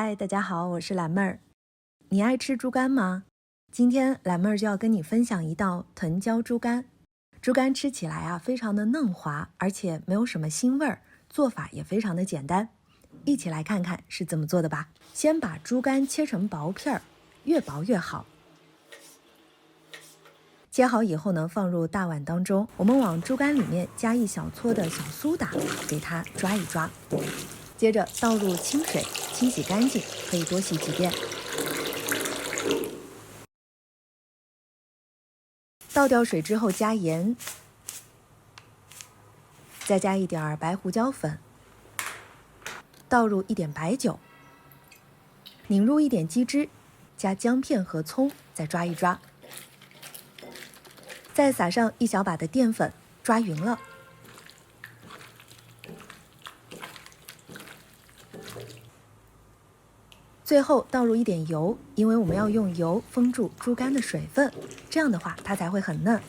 嗨，大家好，我是蓝妹儿。你爱吃猪肝吗？今天蓝妹儿就要跟你分享一道藤椒猪肝。猪肝吃起来非常的嫩滑，而且没有什么腥味儿，做法也非常的简单。一起来看看是怎么做的吧。先把猪肝切成薄片儿，越薄越好。切好以后呢，放入大碗当中，我们往猪肝里面加一小撮的小苏打，给它抓一抓。接着倒入清水，清洗干净，可以多洗几遍。倒掉水之后加盐，再加一点白胡椒粉，倒入一点白酒，拧入一点鸡汁，加姜片和葱，再抓一抓，再撒上一小把的淀粉，抓匀了。最后倒入一点油，因为我们要用油封住猪肝的水分，这样的话它才会很嫩。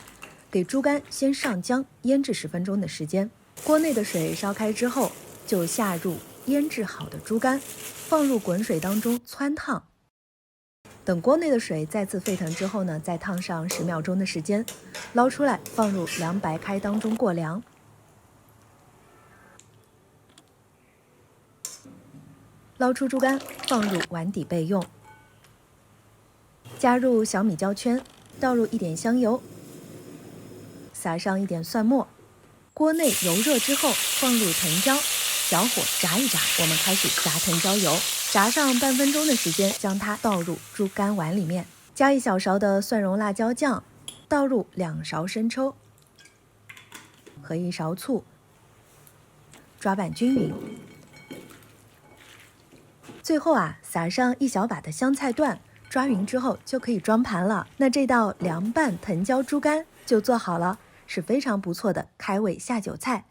给猪肝先上姜，腌制10分钟的时间。锅内的水烧开之后，就下入腌制好的猪肝，放入滚水当中汆烫。等锅内的水再次沸腾之后呢，再烫上10秒钟的时间，捞出来放入凉白开当中过凉。捞出猪肝，放入碗底备用。加入小米椒圈，倒入一点香油，撒上一点蒜末。锅内油热之后，放入藤椒，小火炸一炸。我们开始炸藤椒油，炸上半分钟的时间，将它倒入猪肝碗里面，加1小勺的蒜蓉辣椒酱，倒入2勺生抽和1勺醋，抓拌均匀。最后撒上1小把的香菜段，抓匀之后就可以装盘了。那这道凉拌藤椒猪肝就做好了，是非常不错的开胃下酒菜。